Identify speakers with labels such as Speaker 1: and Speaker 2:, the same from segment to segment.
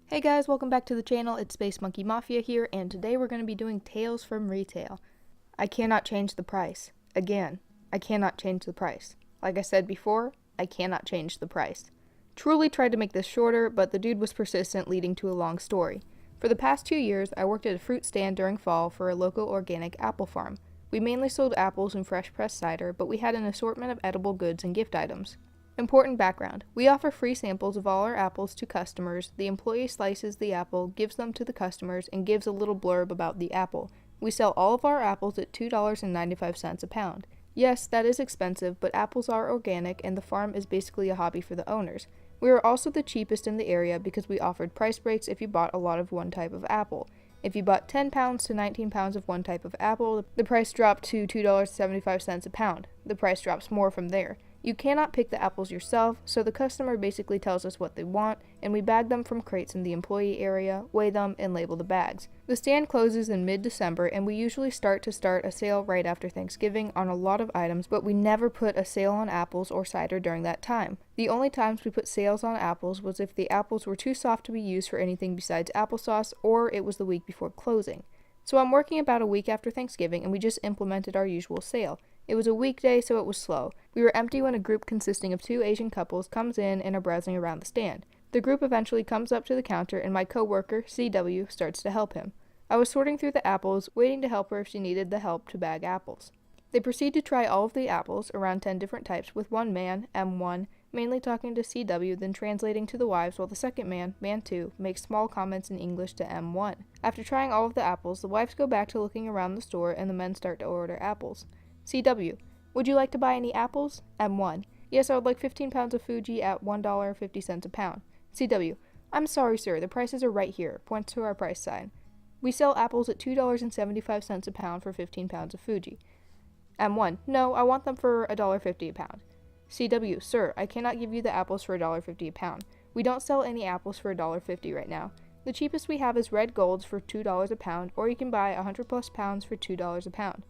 Speaker 1: Hey guys, welcome back to the channel. It's Space Monkey Mafia here, and today we're going to be doing Tales from Retail. I cannot change the price. Again, I cannot change the price. Like I said before, I cannot change the price. Truly tried to make this shorter, but the dude was persistent, leading to a long story. For the past 2 years, I worked at a fruit stand during fall for a local organic apple farm. We mainly sold apples and fresh pressed cider, but we had an assortment of edible goods and gift items. Important background. We offer free samples of all our apples to customers. The employee slices the apple, gives them to the customers, and gives a little blurb about the apple. We sell all of our apples at $2.95 a pound. Yes, that is expensive, but apples are organic and the farm is basically a hobby for the owners. We are also the cheapest in the area because we offered price breaks if you bought a lot of one type of apple. If you bought 10 pounds to 19 pounds of one type of apple, the price dropped to $2.75 a pound. The price drops more from there. You cannot pick the apples yourself, so the customer basically tells us what they want, and we bag them from crates in the employee area, weigh them, and label the bags. The stand closes in mid-December, and we usually start a sale right after Thanksgiving on a lot of items, but we never put a sale on apples or cider during that time. The only times we put sales on apples was if the apples were too soft to be used for anything besides applesauce, or it was the week before closing. So I'm working about a week after Thanksgiving, and we just implemented our usual sale. It was a weekday, so it was slow. We were empty when a group consisting of 2 Asian couples comes in and are browsing around the stand. The group eventually comes up to the counter, and my coworker, CW, starts to help him. I was sorting through the apples, waiting to help her if she needed the help to bag apples. They proceed to try all of the apples, around 10 different types, with one man, M1, mainly talking to CW, then translating to the wives, while the second man, Man 2, makes small comments in English to M1. After trying all of the apples, the wives go back to looking around the store, and the men start to order apples. CW, would you like to buy any apples? M1, yes, I would like 15 pounds of Fuji at $1.50 a pound. CW, I'm sorry, sir, the prices are right here, points to our price sign. We sell apples at $2.75 a pound for 15 pounds of Fuji. M1, no, I want them for $1.50 a pound. CW, sir, I cannot give you the apples for $1.50 a pound. We don't sell any apples for $1.50 right now. The cheapest we have is red golds for $2 a pound, or you can buy 100 plus pounds for $2 a pound.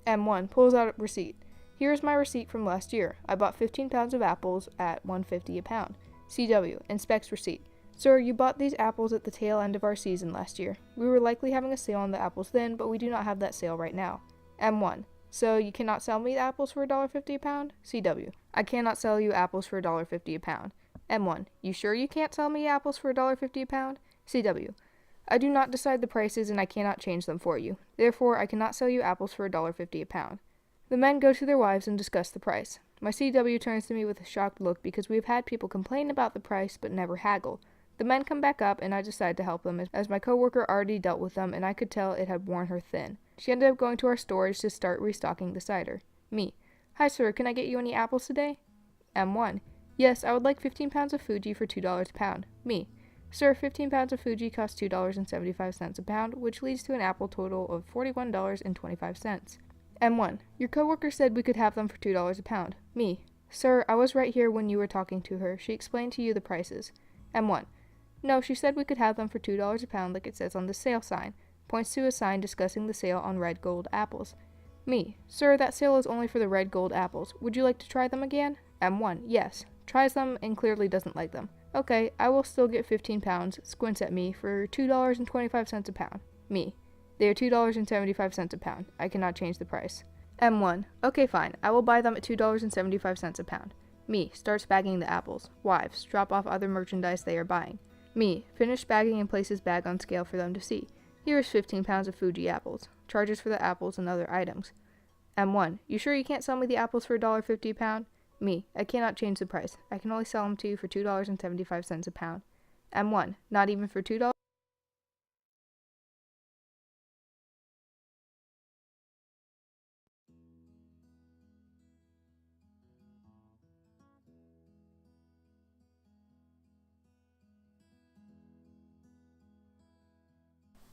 Speaker 1: M1 pulls out a receipt. Here is my receipt from last year. I bought 15 pounds of apples at $1.50 a pound. CW inspects receipt. Sir, you bought these apples at the tail end of our season last year. We were likely having a sale on the apples then, but we do not have that sale right now. M1, so you cannot sell me the apples for $1.50 a pound? CW, I cannot sell you apples for $1.50 a pound. M1, you sure you can't sell me apples for $1.50 a pound? CW, I do not decide the prices and I cannot change them for you. Therefore, I cannot sell you apples for $1.50 a pound. The men go to their wives and discuss the price. My CW turns to me with a shocked look because we have had people complain about the price but never haggle. The men come back up and I decide to help them as my coworker already dealt with them and I could tell it had worn her thin. She ended up going to our storage to start restocking the cider. Me. Hi sir, can I get you any apples today? M1. Yes, I would like 15 pounds of Fuji for $2 a pound. Me. Sir, 15 pounds of Fuji costs $2.75 a pound, which leads to an apple total of $41.25. M1. Your coworker said we could have them for $2 a pound. Me. Sir, I was right here when you were talking to her. She explained to you the prices. M1. No, she said we could have them for $2 a pound like it says on the sale sign. Points to a sign discussing the sale on red gold apples. Me. Sir, that sale is only for the red gold apples. Would you like to try them again? M1. Yes. Tries them and clearly doesn't like them. Okay, I will still get 15 pounds, squints at me, for $2.25 a pound. Me. They are $2.75 a pound. I cannot change the price. M1. Okay, fine. I will buy them at $2.75 a pound. Me. Starts bagging the apples. Wives. Drop off other merchandise they are buying. Me. Finish bagging and places bag on scale for them to see. Here is 15 pounds of Fuji apples. Charges for the apples and other items. M1. You sure you can't sell me the apples for $1.50 a pound? Me. I cannot change the price. I can only sell them to you for $2.75 a pound. M1. Not even for $2?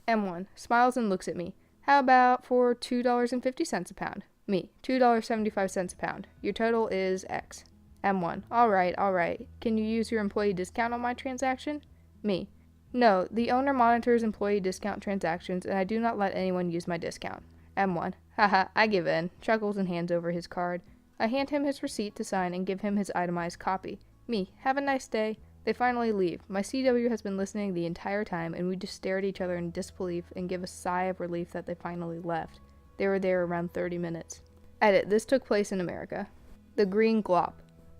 Speaker 1: M1. Smiles and looks at me. How about for $2.50 a pound? Me. $2.75 a pound. Your total is X. M1. Alright. Can you use your employee discount on my transaction? Me. No, the owner monitors employee discount transactions and I do not let anyone use my discount. M1. Haha, I give in. Chuckles and hands over his card. I hand him his receipt to sign and give him his itemized copy. Me. Have a nice day. They finally leave. My CW has been listening the entire time, and we just stare at each other in disbelief and give a sigh of relief that they finally left. They were there around 30 minutes. Edit. This took place in America. The Green Glop.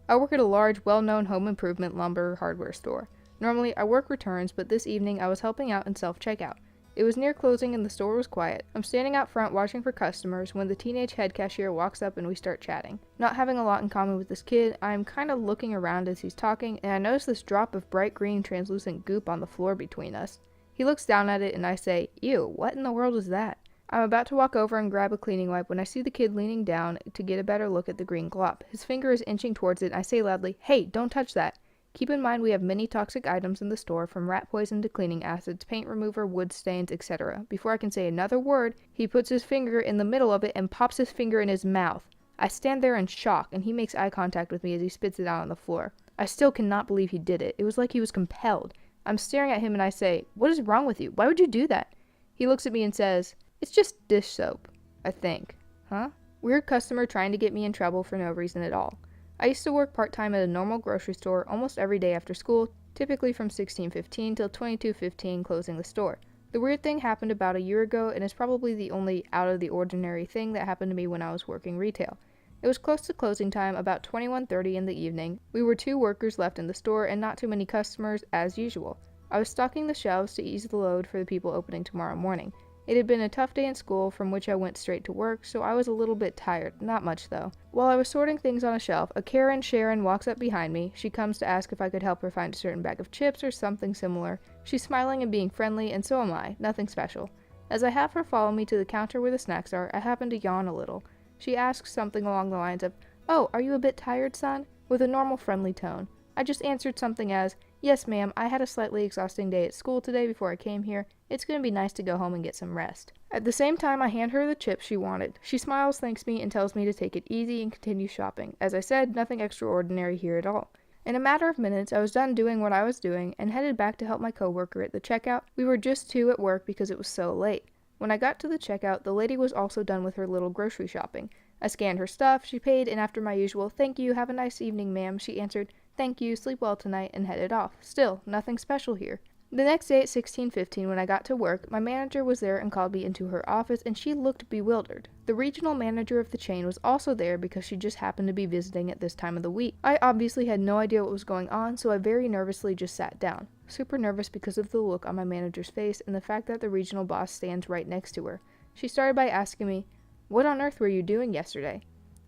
Speaker 1: I work at a large, well-known home improvement lumber hardware store. Normally, I work returns, but this evening I was helping out in self-checkout. It was near closing and the store was quiet. I'm standing out front watching for customers when the teenage head cashier walks up and we start chatting. Not having a lot in common with this kid, I'm kind of looking around as he's talking, and I notice this drop of bright green translucent goop on the floor between us. He looks down at it and I say, "Ew, what in the world is that?" I'm about to walk over and grab a cleaning wipe when I see the kid leaning down to get a better look at the green glop. His finger is inching towards it and I say loudly, "Hey, don't touch that." Keep in mind we have many toxic items in the store, from rat poison to cleaning acids, paint remover, wood stains, etc. Before I can say another word, he puts his finger in the middle of it and pops his finger in his mouth. I stand there in shock, and he makes eye contact with me as he spits it out on the floor. I still cannot believe he did it. It was like he was compelled. I'm staring at him and I say, "What is wrong with you? Why would you do that?" He looks at me and says, "It's just dish soap, I think." Huh? Weird customer trying to get me in trouble for no reason at all. I used to work part-time at a normal grocery store almost every day after school, typically from 16:15 till 22:15, closing the store. The weird thing happened about a year ago, and is probably the only out-of-the-ordinary thing that happened to me when I was working retail. It was close to closing time, about 21:30 in the evening. We were 2 workers left in the store and not too many customers, as usual. I was stocking the shelves to ease the load for the people opening tomorrow morning. It had been a tough day in school, from which I went straight to work, so I was a little bit tired, not much though. While I was sorting things on a shelf, a Karen Sharon walks up behind me. She comes to ask if I could help her find a certain bag of chips or something similar. She's smiling and being friendly, and so am I, nothing special. As I have her follow me to the counter where the snacks are, I happen to yawn a little. She asks something along the lines of, "Oh, are you a bit tired, son?" with a normal friendly tone. I just answered something as, "Yes, ma'am, I had a slightly exhausting day at school today before I came here. It's going to be nice to go home and get some rest." At the same time, I hand her the chips she wanted. She smiles, thanks me, and tells me to take it easy and continue shopping. As I said, nothing extraordinary here at all. In a matter of minutes, I was done doing what I was doing and headed back to help my coworker at the checkout. We were just 2 at work because it was so late. When I got to the checkout, the lady was also done with her little grocery shopping. I scanned her stuff, she paid, and after my usual, "Thank you, have a nice evening, ma'am," she answered, "Thank you, sleep well tonight," and headed off. Still, nothing special here. The next day at 16:15, when I got to work, my manager was there and called me into her office, and she looked bewildered. The regional manager of the chain was also there because she just happened to be visiting at this time of the week. I obviously had no idea what was going on, so I very nervously just sat down. Super nervous because of the look on my manager's face and the fact that the regional boss stands right next to her. She started by asking me, "What on earth were you doing yesterday?"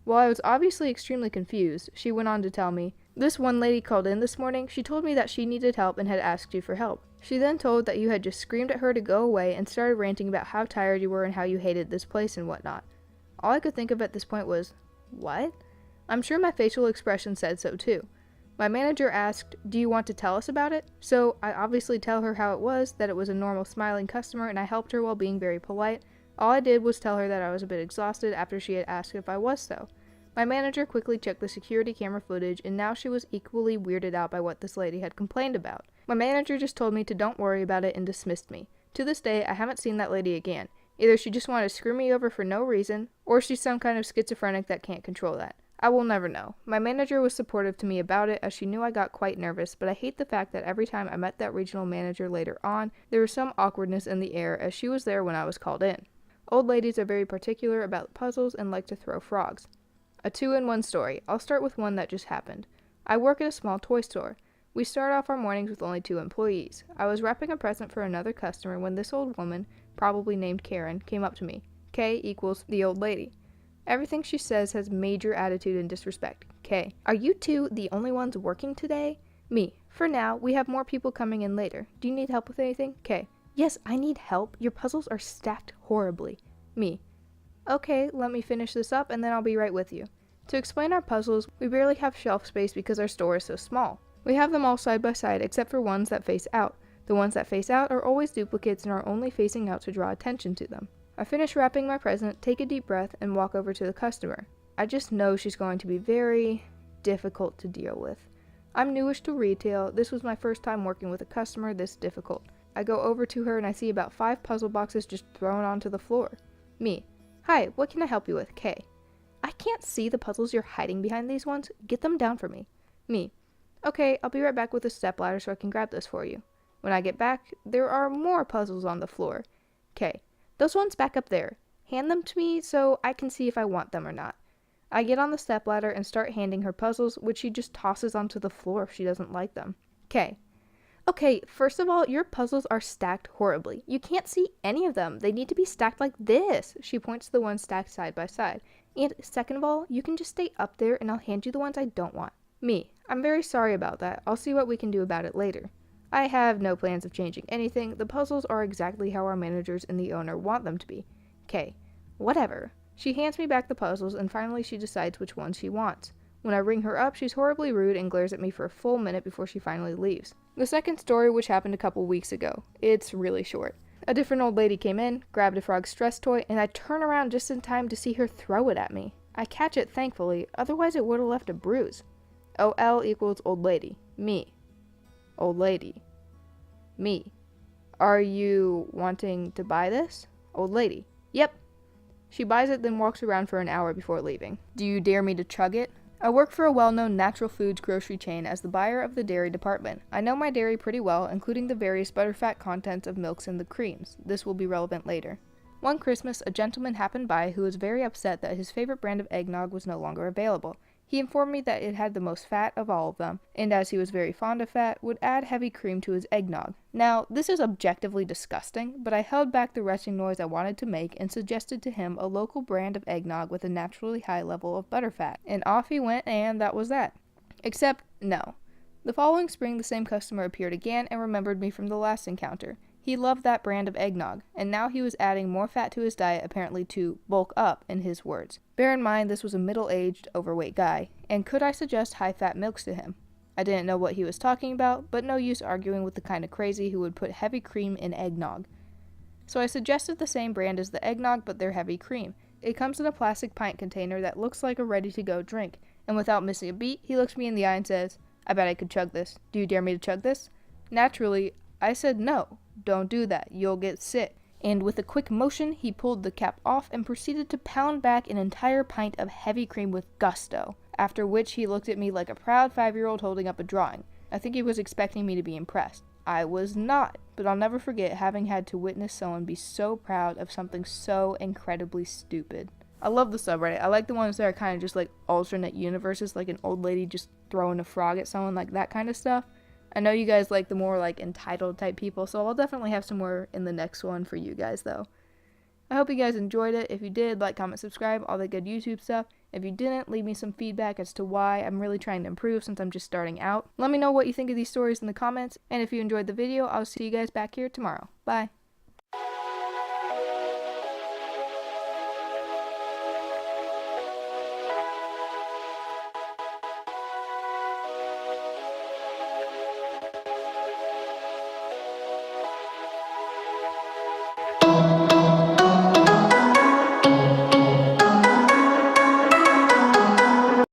Speaker 1: While I was obviously extremely confused, she went on to tell me, "This one lady called in this morning. She told me that she needed help and had asked you for help. She then told that you had just screamed at her to go away and started ranting about how tired you were and how you hated this place and whatnot." All I could think of at this point was, "What?" I'm sure my facial expression said so too. My manager asked, "Do you want to tell us about it?" So I obviously tell her how it was, that it was a normal smiling customer, and I helped her while being very polite. All I did was tell her that I was a bit exhausted after she had asked if I was so. My manager quickly checked the security camera footage, and now she was equally weirded out by what this lady had complained about. My manager just told me to don't worry about it and dismissed me. To this day, I haven't seen that lady again. Either she just wanted to screw me over for no reason, or she's some kind of schizophrenic that can't control that. I will never know. My manager was supportive to me about it, as she knew I got quite nervous, but I hate the fact that every time I met that regional manager later on, there was some awkwardness in the air, as she was there when I was called in. Old ladies are very particular about puzzles and like to throw frogs. A 2-in-1 story. I'll start with one that just happened. I work at a small toy store. We start off our mornings with only 2 employees. I was wrapping a present for another customer when this old woman, probably named Karen, came up to me. K equals the old lady. Everything she says has major attitude and disrespect. K: "Are you 2 the only ones working today?" Me: "For now, we have more people coming in later. Do you need help with anything?" K: "Yes, I need help. Your puzzles are stacked horribly." Me: "Okay, let me finish this up and then I'll be right with you." To explain our puzzles, we barely have shelf space because our store is so small. We have them all side by side except for ones that face out. The ones that face out are always duplicates and are only facing out to draw attention to them. I finish wrapping my present, take a deep breath, and walk over to the customer. I just know she's going to be very difficult to deal with. I'm newish to retail. This was my first time working with a customer this difficult. I go over to her and I see about 5 puzzle boxes just thrown onto the floor. Me: "Hi, what can I help you with?" K: "I can't see the puzzles you're hiding behind these ones. Get them down for me." Me: Okay, I'll be right back with a stepladder so I can grab this for you. When I get back, there are more puzzles on the floor. Okay, those ones back up there. Hand them to me so I can see if I want them or not. I get on the stepladder and start handing her puzzles, which she just tosses onto the floor if she doesn't like them. Okay, first of all, your puzzles are stacked horribly. You can't see any of them. They need to be stacked like this. She points to the ones stacked side by side. And second of all, you can just stay up there and I'll hand you the ones I don't want. Me, I'm very sorry about that. I'll see what we can do about it later. I have no plans of changing anything. The puzzles are exactly how our managers and the owner want them to be. Okay, whatever. She hands me back the puzzles and finally she decides which ones she wants. When I ring her up, she's horribly rude and glares at me for a full minute before she finally leaves. The second story, which happened a couple weeks ago. It's really short. A different old lady came in, grabbed a frog stress toy, and I turn around just in time to see her throw it at me. I catch it thankfully, otherwise it would have left a bruise. OL equals old lady. Me. Old lady. Me. Are you wanting to buy this? Old lady. Yep. She buys it, then walks around for an hour before leaving. Do you dare me to chug it? I work for a well-known natural foods grocery chain as the buyer of the dairy department. I know my dairy pretty well, including the various butterfat contents of milks and the creams. This will be relevant later. One Christmas, a gentleman happened by who was very upset that his favorite brand of eggnog was no longer available. He informed me that it had the most fat of all of them, and as he was very fond of fat, would add heavy cream to his eggnog. Now, this is objectively disgusting, but I held back the retching noise I wanted to make and suggested to him a local brand of eggnog with a naturally high level of butterfat. And off he went, and that was that. Except, no. The following spring, the same customer appeared again and remembered me from the last encounter. He loved that brand of eggnog, and now he was adding more fat to his diet, apparently to bulk up, in his words. Bear in mind this was a middle-aged, overweight guy, and could I suggest high-fat milks to him? I didn't know what he was talking about, but no use arguing with the kind of crazy who would put heavy cream in eggnog. So I suggested the same brand as the eggnog, but their heavy cream. It comes in a plastic pint container that looks like a ready-to-go drink, and without missing a beat, he looks me in the eye and says, "I bet I could chug this. Do you dare me to chug this?" Naturally, I said no. Don't do that, you'll get sick. And with a quick motion, he pulled the cap off and proceeded to pound back an entire pint of heavy cream with gusto, after which he looked at me like a proud 5-year-old holding up a drawing. I think he was expecting me to be impressed. I was not, but I'll never forget having had to witness someone be so proud of something so incredibly stupid. I love the subreddit. I like the ones that are kind of just like alternate universes, like an old lady just throwing a frog at someone, like that kind of stuff. I know you guys like the more like entitled type people, so I'll definitely have some more in the next one for you guys though. I hope you guys enjoyed it. If you did, like, comment, subscribe, all that good YouTube stuff. If you didn't, leave me some feedback as to why. I'm really trying to improve since I'm just starting out. Let me know what you think of these stories in the comments, and if you enjoyed the video, I'll see you guys back here tomorrow. Bye.